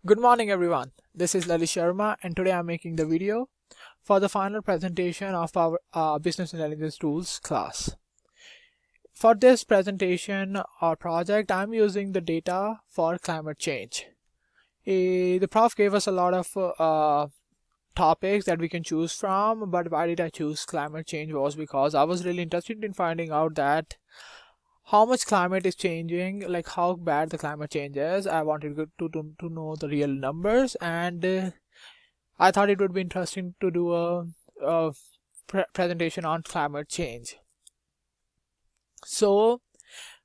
Good morning everyone. This is Lalit Sharma and today I'm making the video for the final presentation of our Business Intelligence Tools class. For this presentation or project, I'm using the data for climate change. The prof gave us a lot of topics that we can choose from, but why did I choose climate change was because I was really interested in finding out that how much climate is changing, like how bad the climate change is. I wanted to know the real numbers, and I thought it would be interesting to do a presentation on climate change. So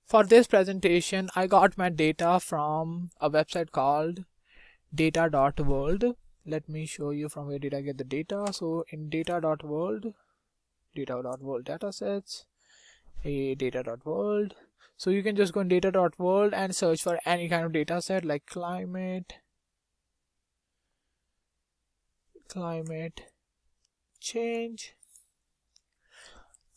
for this presentation, I got my data from a website called data.world. Let me show you from where did I get the data. So in data.world datasets, data.world. So you can just go in data.world and search for any kind of data set like climate change,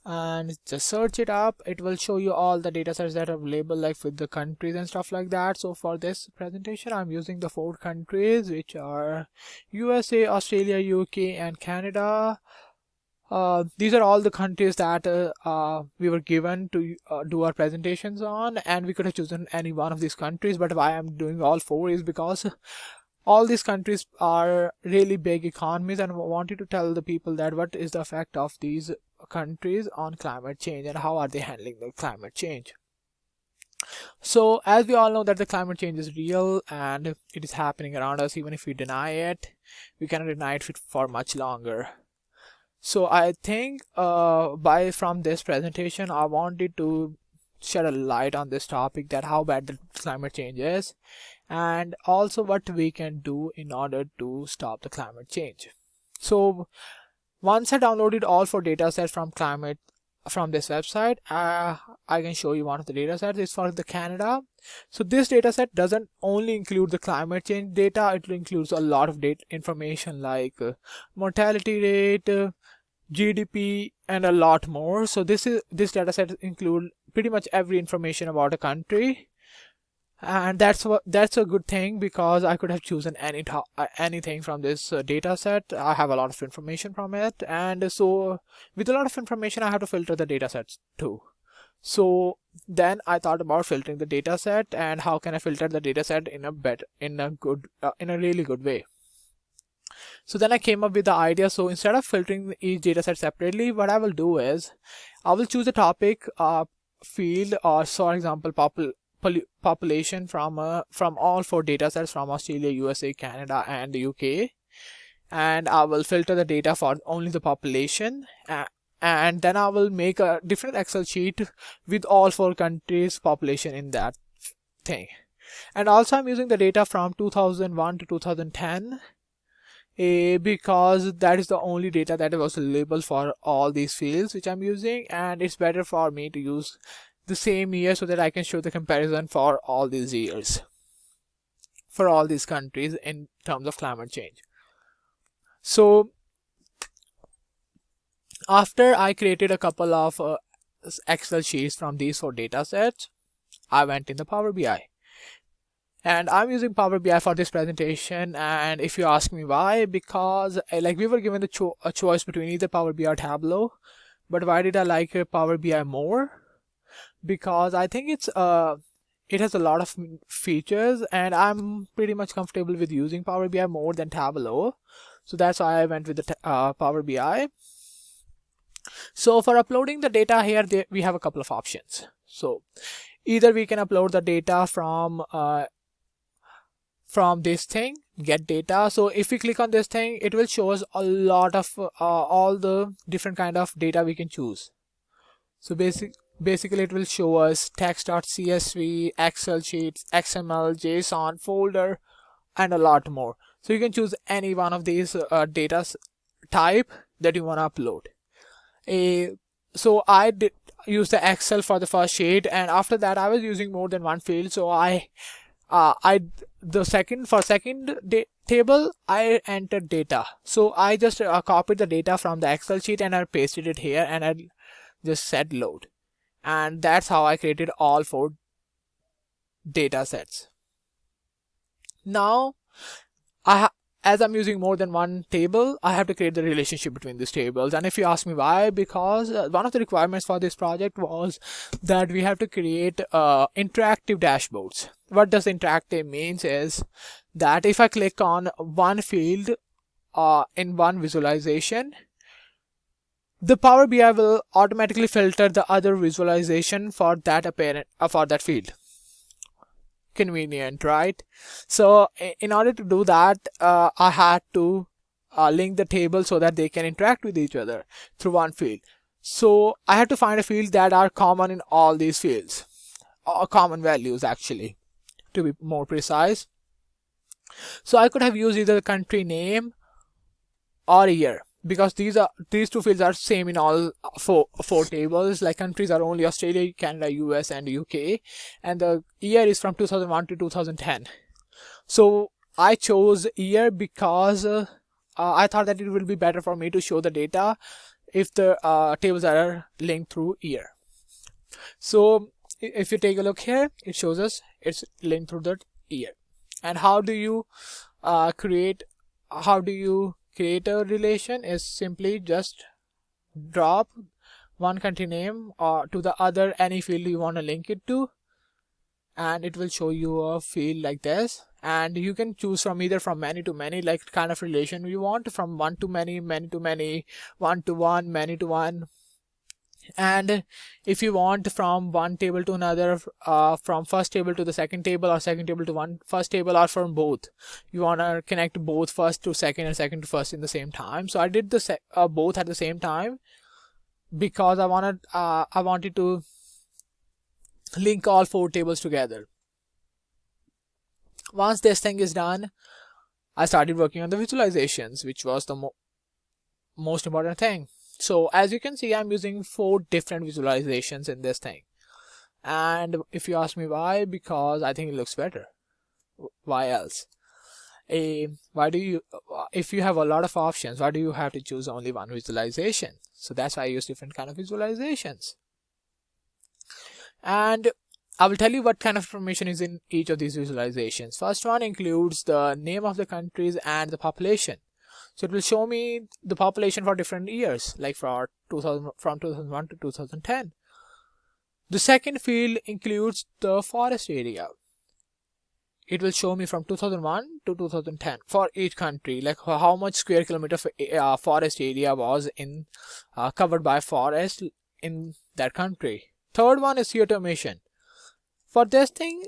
and just search it up. It will show you all the data sets that are available, like with the countries and stuff like that. So for this presentation, I'm using the 4 countries, which are USA, Australia, UK and Canada. These are all the countries that we were given to do our presentations on, and we could have chosen any one of these countries, but why I'm doing all 4 is because all these countries are really big economies, and I wanted to tell the people that what is the effect of these countries on climate change and how are they handling the climate change. So as we all know that the climate change is real and it is happening around us. Even if we deny it, we cannot deny it for much longer. So I think from this presentation, I wanted to shed a light on this topic, that how bad the climate change is, and also what we can do in order to stop the climate change. So once I downloaded all 4 data sets from this website, I can show you one of the data sets. It's for the Canada. So this data set doesn't only include the climate change data, it includes a lot of data information like mortality rate, GDP and a lot more. So this data set include pretty much every information about a country, and that's a good thing, because I could have chosen anything from this data set. I have a lot of information from it, and so with a lot of information I have to filter the data sets too. So then I thought about filtering the data set, and how can I filter the data set in a really good way. So then I came up with the idea. So instead of filtering each data set separately, what I will do is I will choose a topic field, or for example population from all 4 data sets from Australia, USA, Canada and the UK, and I will filter the data for only the population, and then I will make a different Excel sheet with all 4 countries population in that thing. And also I'm using the data from 2001 to 2010, because that is the only data that was available for all these fields which I'm using, and it's better for me to use the same year so that I can show the comparison for all these years for all these countries in terms of climate change. So after I created a couple of Excel sheets from these 4 data sets, I went in the Power BI. And I'm using Power BI for this presentation, and if you ask me why, because like we were given a choice between either Power BI or Tableau, but why did I like Power BI more? Because I think it has a lot of features, and I'm pretty much comfortable with using Power BI more than Tableau. So that's why I went with the Power BI. So for uploading the data here, we have a couple of options. So either we can upload the data from this thing, get data. So if we click on this thing, it will show us a lot of all the different kind of data we can choose. So basically it will show us text.csv, Excel sheets, XML, JSON, folder and a lot more. So you can choose any one of these data type that you want to upload. So I did use the Excel for the first sheet, and after that I was using more than one field. So the second table I entered data. So I just copied the data from the Excel sheet and I pasted it here, and I just said load, and that's how I created all 4 data sets. Now As I'm using more than one table, I have to create the relationship between these tables. And if you ask me why, because one of the requirements for this project was that we have to create interactive dashboards. What does interactive means is that if I click on one field in one visualization, the Power BI will automatically filter the other visualization for that field. Convenient, right? So in order to do that, I had to link the table so that they can interact with each other through one field. So I had to find a field that are common in all these fields, or common values actually, to be more precise. So I could have used either country name or year, because these two fields are same in all four tables. Like countries are only Australia, Canada, US and UK, and the year is from 2001 to 2010. So I chose year because I thought that it will be better for me to show the data if the tables are linked through year. So if you take a look here, it shows us it's linked through the year. And how do you create a relation is simply just drop one country name to the other any field you want to link it to, and it will show you a field like this. And you can choose from either from many to many, like kind of relation you want, from one to many, many to many, one to one, many to one. And if you want from one table to another, from first table to the second table, or second table to one first table, or from both, you want to connect both first to second and second to first in the same time. So I did the both at the same time because I wanted to link all four tables together. Once this thing is done, I started working on the visualizations, which was the most important thing. So as you can see, I'm using 4 different visualizations in this thing. And if you ask me why, because I think it looks better. Why else? If you have a lot of options, why do you have to choose only one visualization? So that's why I use different kind of visualizations. And I will tell you what kind of information is in each of these visualizations. First one includes the name of the countries and the population. So it will show me the population for different years, like from 2001 to 2010. The second field includes the forest area. It will show me from 2001 to 2010 for each country, like how much square kilometer forest area was covered by forest in that country. Third one is CO2 emission. For this thing,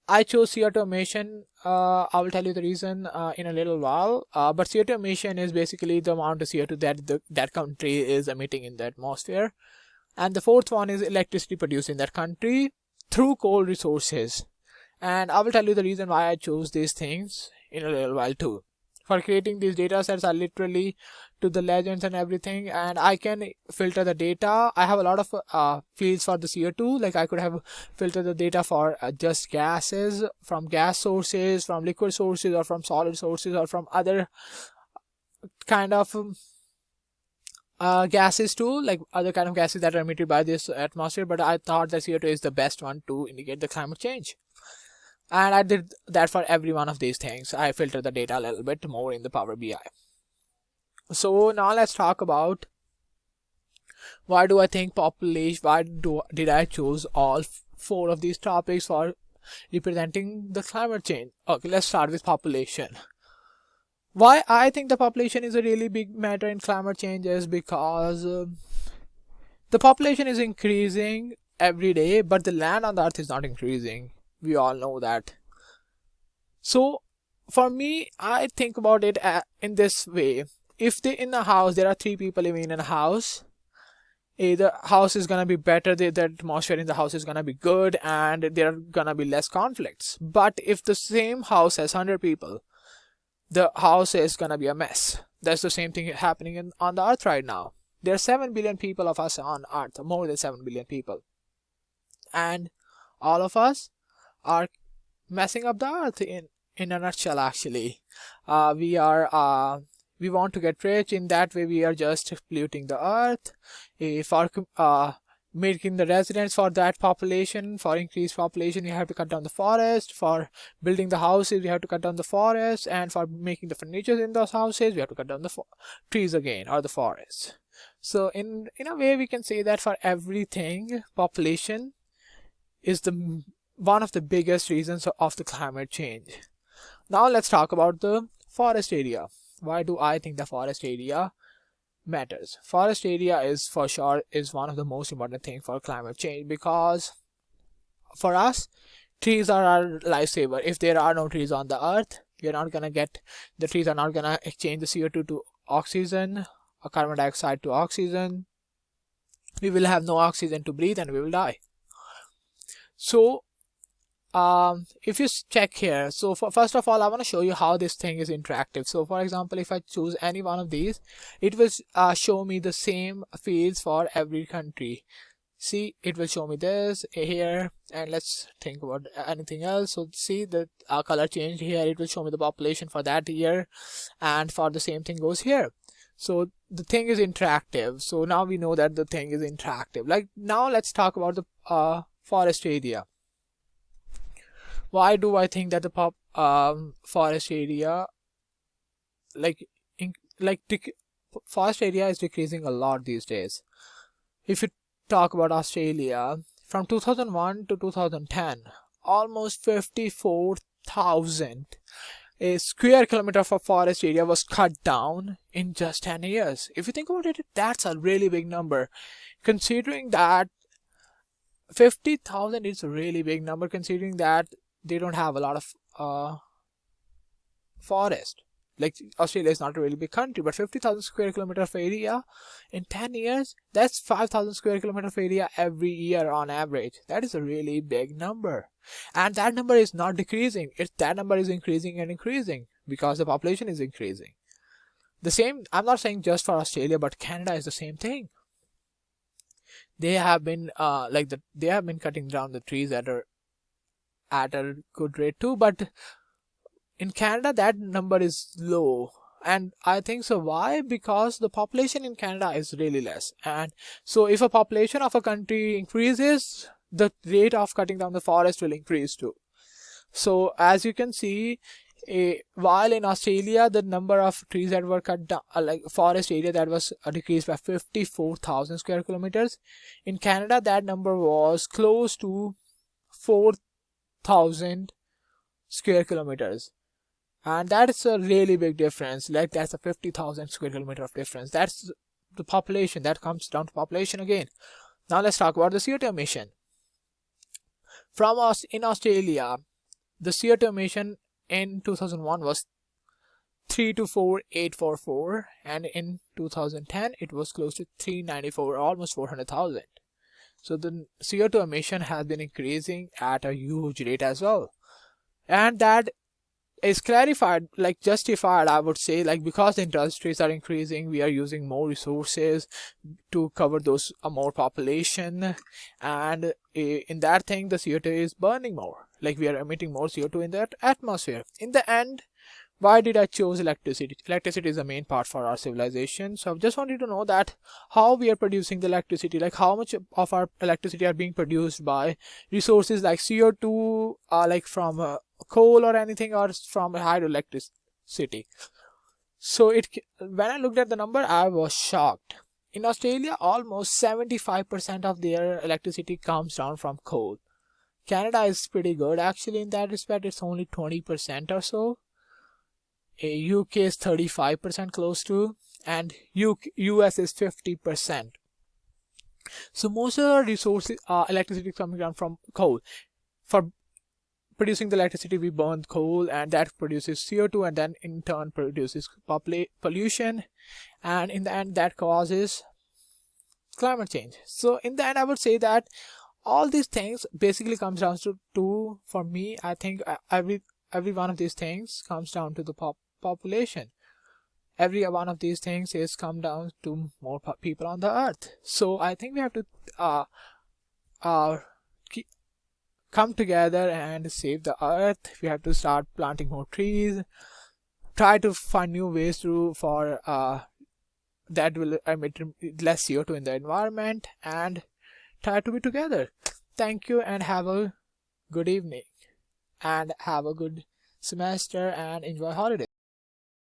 I chose CO2 emission. I will tell you the reason in a little while. But CO2 emission is basically the amount of CO2 that that country is emitting in the atmosphere. And the fourth one is electricity produced in that country through coal resources. And I will tell you the reason why I chose these things in a little while too. For creating these data sets, I literally to the legends and everything, and I can filter the data. I have a lot of fields for the CO2, like I could have filtered the data for just gases, from gas sources, from liquid sources, or from solid sources, or from other kind of gases too, like other kind of gases that are emitted by this atmosphere. But I thought that CO2 is the best one to indicate the climate change. And I did that for every one of these things. I filtered the data a little bit more in the Power BI. So now let's talk about why do I think population, did I choose all 4 of these topics for representing the climate change. Okay, let's start with population. Why I think the population is a really big matter in climate change is because the population is increasing every day, but the land on the earth is not increasing. We all know that. So for me, I think about it in this way. If in a house there are 3 people living in a house, the house is gonna be better, the atmosphere in the house is gonna be good, and there are gonna be less conflicts. But if the same house has 100 people, the house is gonna be a mess. That's the same thing happening on the earth right now. There are 7 billion people of us on earth, more than 7 billion people, and all of us are messing up the earth in a nutshell. Actually, we want to get rich. In that way, we are just polluting the earth. making the residence for that population. For increased population, you have to cut down the forest. For building the houses, you have to cut down the forest. And for making the furniture in those houses, we have to cut down the trees again, or the forests. So in a way, we can say that for everything, population is the one of the biggest reasons of the climate change. Now let's talk about the forest area. Why do I think the forest area matters? Forest area is for sure is one of the most important thing for climate change, because for us, trees are our lifesaver. If there are no trees on the earth, the trees are not gonna exchange the CO2 to oxygen, or carbon dioxide to oxygen. We will have no oxygen to breathe and we will die. So if you check here, so first of all, I want to show you how this thing is interactive. So for example, if I choose any one of these, it will show me the same fields for every country. See, it will show me this here, and let's think about anything else. So see the color change here, it will show me the population for that year, and for the same thing goes here. So the thing is interactive. So now we know that the thing is interactive. Like now let's talk about the forest area. Why do I think that the forest area, forest area is decreasing a lot these days? If you talk about Australia, from 2001 to 2010, almost 54,000 square kilometer of forest area was cut down in just 10 years. If you think about it, that's a really big number. Considering that 50,000 is a really big number, considering that they don't have a lot of forest. Like Australia is not a really big country, but 50,000 square kilometer of area in 10 years, that's 5,000 square kilometer of area every year on average. That is a really big number. And that number is not decreasing. That number is increasing and increasing because the population is increasing. The same, I'm not saying just for Australia, but Canada is the same thing. They have been they have been cutting down the trees at a good rate too, but in Canada that number is low. And I think so. Why? Because the population in Canada is really less, and so if a population of a country increases, the rate of cutting down the forest will increase too. So as you can see, while in Australia the number of trees that were cut down, like forest area that was decreased by 54,000 square kilometers, in Canada that number was close to 4,000 square kilometers. And that is a really big difference. Like that's a 50,000 square kilometer of difference. That's the population. That comes down to population again. Now let's talk about the CO2 emission. From us in Australia, the CO2 emission in 2001 was 324,844, and in 2010 it was close to 394, almost 400,000. So the CO2 emission has been increasing at a huge rate as well, and that is clarified, like justified, I would say, like because the industries are increasing, we are using more resources to cover those more population, and in that thing the CO2 is burning more, like we are emitting more CO2 in that atmosphere. In the end, why did I choose electricity? Electricity is the main part for our civilization. So I just wanted to know that how we are producing the electricity, like how much of our electricity are being produced by resources like CO2, like from coal or anything, or from hydroelectricity. So when I looked at the number, I was shocked. In Australia, almost 75% of their electricity comes down from coal. Canada is pretty good actually in that respect. It's only 20% or so. UK is 35% close to, and US is 50%. So most of our resources, electricity is coming down from coal. For producing the electricity, we burn coal, and that produces CO2, and then in turn produces pollution, and in the end that causes climate change. So in the end, I would say that all these things basically comes down to for me, I think every one of these things comes down to the population. Every one of these things is come down to more people on the earth. So I think we have to come together and save the earth. We have to start planting more trees, try to find new ways that will emit less CO2 in the environment, and try to be together. Thank you and have a good evening and have a good semester and enjoy holidays.